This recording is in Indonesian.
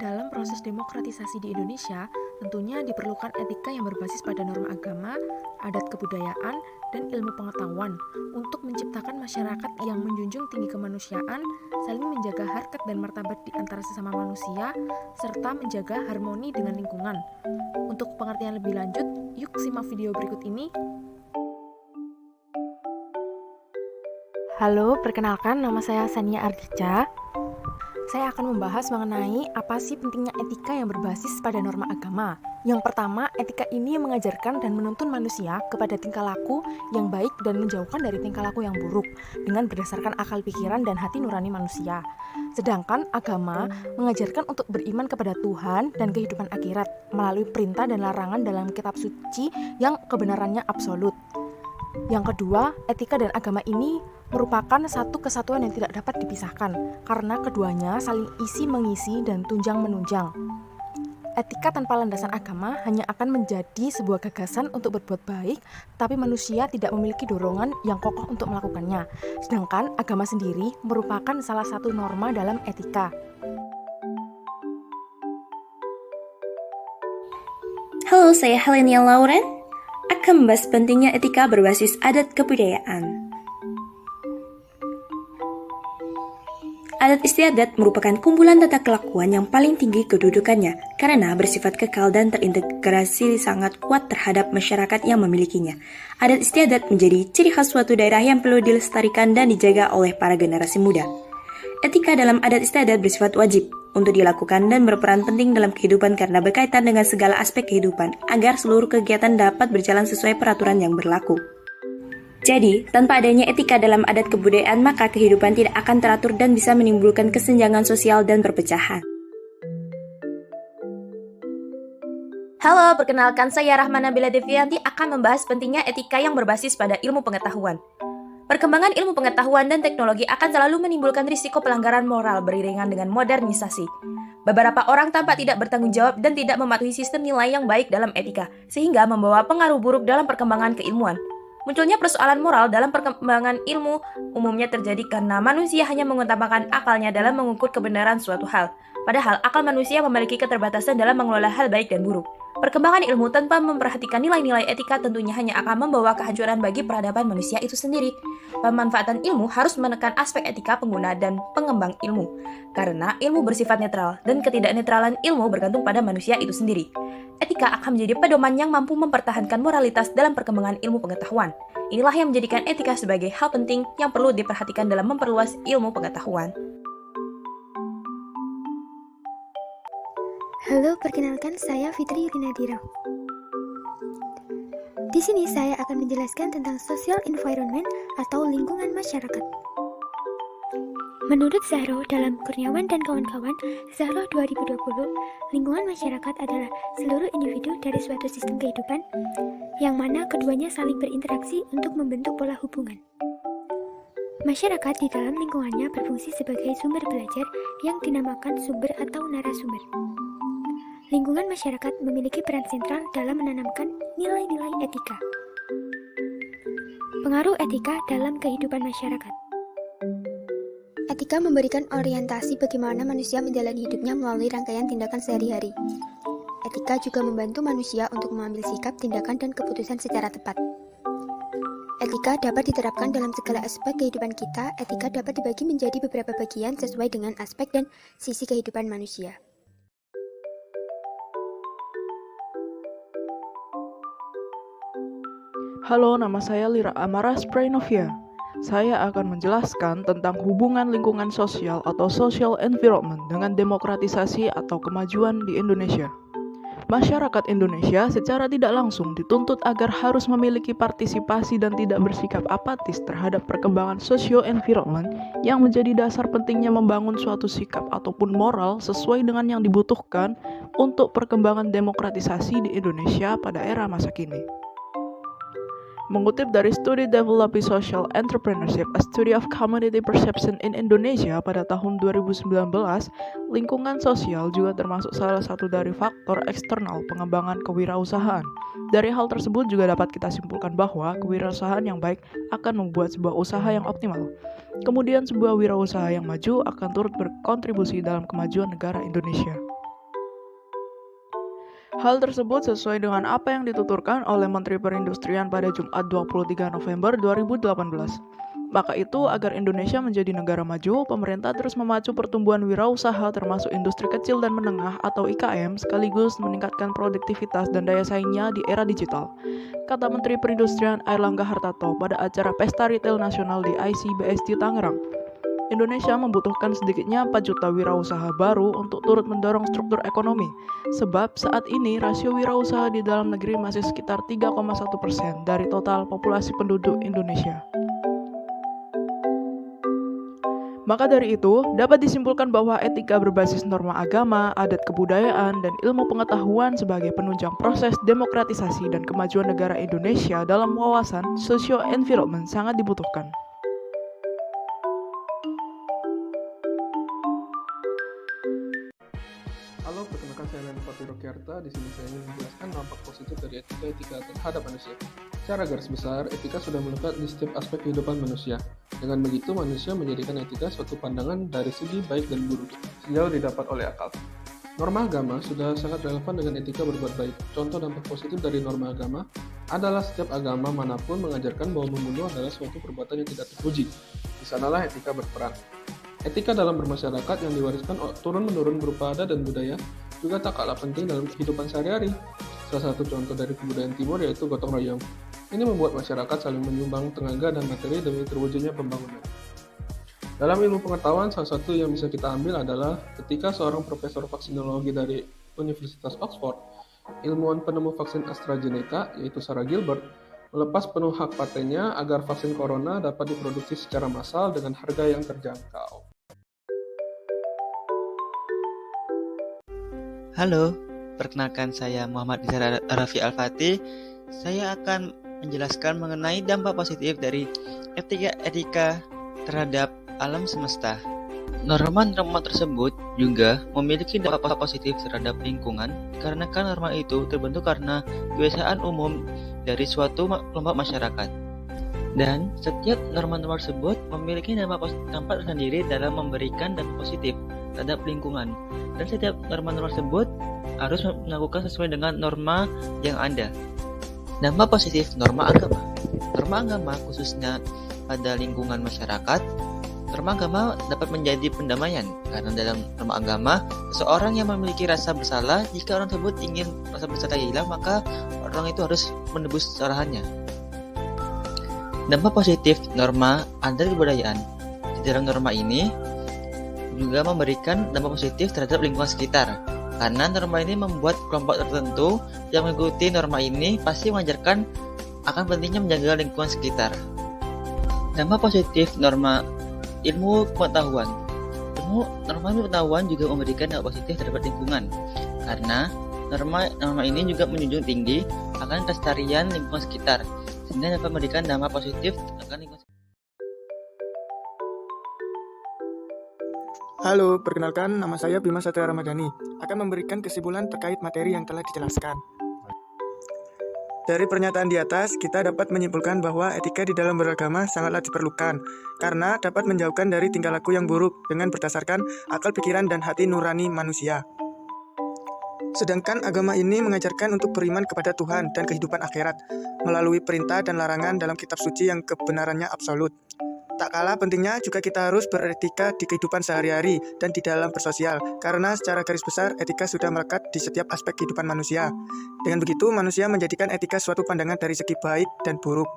Dalam proses demokratisasi di Indonesia, tentunya diperlukan etika yang berbasis pada norma agama, adat kebudayaan, dan ilmu pengetahuan untuk menciptakan masyarakat yang menjunjung tinggi kemanusiaan, saling menjaga harkat dan martabat di antara sesama manusia, serta menjaga harmoni dengan lingkungan. Untuk pengertian lebih lanjut, yuk simak video berikut ini. Halo, perkenalkan nama saya Sania Ardica. Saya akan membahas mengenai apa sih pentingnya etika yang berbasis pada norma agama. Yang pertama, etika ini mengajarkan dan menuntun manusia kepada tingkah laku yang baik dan menjauhkan dari tingkah laku yang buruk dengan berdasarkan akal pikiran dan hati nurani manusia. Sedangkan agama mengajarkan untuk beriman kepada Tuhan dan kehidupan akhirat melalui perintah dan larangan dalam kitab suci yang kebenarannya absolut. Yang kedua, etika dan agama ini merupakan satu kesatuan yang tidak dapat dipisahkan karena keduanya saling isi mengisi dan tunjang menunjang. Etika tanpa landasan agama hanya akan menjadi sebuah gagasan untuk berbuat baik, tapi manusia tidak memiliki dorongan yang kokoh untuk melakukannya. Sedangkan agama sendiri merupakan salah satu norma dalam etika. Halo, saya Helenia Lauren akan membahas pentingnya etika berbasis adat kebudayaan. Adat istiadat merupakan kumpulan tata kelakuan yang paling tinggi kedudukannya karena bersifat kekal dan terintegrasi sangat kuat terhadap masyarakat yang memilikinya. Adat istiadat menjadi ciri khas suatu daerah yang perlu dilestarikan dan dijaga oleh para generasi muda. Etika dalam adat istiadat bersifat wajib untuk dilakukan dan berperan penting dalam kehidupan karena berkaitan dengan segala aspek kehidupan agar seluruh kegiatan dapat berjalan sesuai peraturan yang berlaku. Jadi, tanpa adanya etika dalam adat kebudayaan, maka kehidupan tidak akan teratur dan bisa menimbulkan kesenjangan sosial dan perpecahan. Halo, perkenalkan saya Rahmana Bila Devianti akan membahas pentingnya etika yang berbasis pada ilmu pengetahuan. Perkembangan ilmu pengetahuan dan teknologi akan selalu menimbulkan risiko pelanggaran moral beriringan dengan modernisasi. Beberapa orang tampak tidak bertanggung jawab dan tidak mematuhi sistem nilai yang baik dalam etika, sehingga membawa pengaruh buruk dalam perkembangan keilmuan. Munculnya persoalan moral dalam perkembangan ilmu umumnya terjadi karena manusia hanya mengutamakan akalnya dalam mengukur kebenaran suatu hal. Padahal akal manusia memiliki keterbatasan dalam mengelola hal baik dan buruk. Perkembangan ilmu tanpa memperhatikan nilai-nilai etika tentunya hanya akan membawa kehancuran bagi peradaban manusia itu sendiri. Pemanfaatan ilmu harus menekan aspek etika pengguna dan pengembang ilmu. Karena ilmu bersifat netral dan ketidaknetralan ilmu bergantung pada manusia itu sendiri. Etika akan menjadi pedoman yang mampu mempertahankan moralitas dalam perkembangan ilmu pengetahuan. Inilah yang menjadikan etika sebagai hal penting yang perlu diperhatikan dalam memperluas ilmu pengetahuan. Halo, perkenalkan saya Fitri Yurinadira. Di sini saya akan menjelaskan tentang social environment atau lingkungan masyarakat. Menurut Zahro dalam Kurniawan dan kawan-kawan, Zahro 2020, lingkungan masyarakat adalah seluruh individu dari suatu sistem kehidupan yang mana keduanya saling berinteraksi untuk membentuk pola hubungan. Masyarakat di dalam lingkungannya berfungsi sebagai sumber belajar yang dinamakan sumber atau narasumber. Lingkungan masyarakat memiliki peran sentral dalam menanamkan nilai-nilai etika. Pengaruh etika dalam kehidupan masyarakat. Etika memberikan orientasi bagaimana manusia menjalani hidupnya melalui rangkaian tindakan sehari-hari. Etika juga membantu manusia untuk mengambil sikap, tindakan, dan keputusan secara tepat. Etika dapat diterapkan dalam segala aspek kehidupan kita. Etika dapat dibagi menjadi beberapa bagian sesuai dengan aspek dan sisi kehidupan manusia. Halo, nama saya Lira Amara Sprainovia. Saya akan menjelaskan tentang hubungan lingkungan sosial atau social environment dengan demokratisasi atau kemajuan di Indonesia. Masyarakat Indonesia secara tidak langsung dituntut agar harus memiliki partisipasi dan tidak bersikap apatis terhadap perkembangan socio-environment yang menjadi dasar pentingnya membangun suatu sikap ataupun moral sesuai dengan yang dibutuhkan untuk perkembangan demokratisasi di Indonesia pada era masa kini. Mengutip dari studi Developing Social Entrepreneurship, a Study of Community Perception in Indonesia pada tahun 2019, lingkungan sosial juga termasuk salah satu dari faktor eksternal pengembangan kewirausahaan. Dari hal tersebut juga dapat kita simpulkan bahwa kewirausahaan yang baik akan membuat sebuah usaha yang optimal. Kemudian sebuah wirausaha yang maju akan turut berkontribusi dalam kemajuan negara Indonesia. Hal tersebut sesuai dengan apa yang dituturkan oleh Menteri Perindustrian pada Jumat 23 November 2018. Maka itu, agar Indonesia menjadi negara maju, pemerintah terus memacu pertumbuhan wirausaha termasuk industri kecil dan menengah atau IKM sekaligus meningkatkan produktivitas dan daya saingnya di era digital, kata Menteri Perindustrian Airlangga Hartarto pada acara Pesta Retail Nasional di ICBSD Tangerang. Indonesia membutuhkan sedikitnya 4 juta wirausaha baru untuk turut mendorong struktur ekonomi, sebab saat ini rasio wirausaha di dalam negeri masih sekitar 3,1% dari total populasi penduduk Indonesia. Maka dari itu, dapat disimpulkan bahwa etika berbasis norma agama, adat kebudayaan, dan ilmu pengetahuan sebagai penunjang proses demokratisasi dan kemajuan negara Indonesia dalam wawasan socio-environment sangat dibutuhkan. Halo, perkenalkan saya Leonard Fatiro Kiarta. Di sini saya ingin menjelaskan dampak positif dari etika terhadap manusia. Secara garis besar, etika sudah melekat di setiap aspek kehidupan manusia. Dengan begitu, manusia menjadikan etika suatu pandangan dari segi baik dan buruk, sejauh didapat oleh akal. Norma agama sudah sangat relevan dengan etika berbuat baik. Contoh dampak positif dari norma agama adalah setiap agama manapun mengajarkan bahwa membunuh adalah suatu perbuatan yang tidak terpuji. Di sanalah etika berperan. Etika dalam bermasyarakat yang diwariskan turun-menurun berupa adat dan budaya juga tak kalah penting dalam kehidupan sehari-hari. Salah satu contoh dari kebudayaan timur yaitu gotong royong. Ini membuat masyarakat saling menyumbang tenaga dan materi demi terwujudnya pembangunan. Dalam ilmu pengetahuan, salah satu yang bisa kita ambil adalah ketika seorang profesor vaksinologi dari Universitas Oxford, ilmuwan penemu vaksin AstraZeneca yaitu Sarah Gilbert, melepas penuh hak patennya agar vaksin corona dapat diproduksi secara massal dengan harga yang terjangkau. Halo, perkenalkan saya Muhammad Izhar Raffi Al-Fatih. Saya akan menjelaskan mengenai dampak positif dari etika terhadap alam semesta. Norma-norma tersebut juga memiliki dampak positif terhadap lingkungan karena norma itu terbentuk karena kebiasaan umum dari suatu kelompok masyarakat. Dan setiap norma-norma tersebut memiliki dampak tersendiri dalam memberikan dampak positif terhadap lingkungan. Dan setiap norma-norma tersebut harus melakukan sesuai dengan norma yang ada. Dampak positif norma agama. Norma agama khususnya pada lingkungan masyarakat. Norma agama dapat menjadi pendamaian karena dalam norma agama, seseorang yang memiliki rasa bersalah, jika orang tersebut ingin rasa bersalah hilang, maka orang itu harus menebus kesalahannya. Dampak positif norma adat kebudayaan. Di dalam norma ini juga memberikan dampak positif terhadap lingkungan sekitar. Karena norma ini membuat kelompok tertentu yang mengikuti norma ini pasti mengajarkan akan pentingnya menjaga lingkungan sekitar. Dampak positif norma ilmu pengetahuan. Norma ilmu pengetahuan juga memberikan dampak positif terhadap lingkungan. Karena norma ini juga menjunjung tinggi akan kelestarian lingkungan sekitar, sehingga dapat memberikan dampak positif akan lingkungan sekitar. Halo, perkenalkan nama saya Bima Satria Ramadhani, akan memberikan kesimpulan terkait materi yang telah dijelaskan. Dari pernyataan di atas, kita dapat menyimpulkan bahwa etika di dalam beragama sangatlah diperlukan, karena dapat menjauhkan dari tingkah laku yang buruk dengan berdasarkan akal pikiran dan hati nurani manusia. Sedangkan agama ini mengajarkan untuk beriman kepada Tuhan dan kehidupan akhirat, melalui perintah dan larangan dalam kitab suci yang kebenarannya absolut. Tak kalah pentingnya juga kita harus beretika di kehidupan sehari-hari dan di dalam bersosial, karena secara garis besar etika sudah melekat di setiap aspek kehidupan manusia. Dengan begitu, manusia menjadikan etika suatu pandangan dari segi baik dan buruk.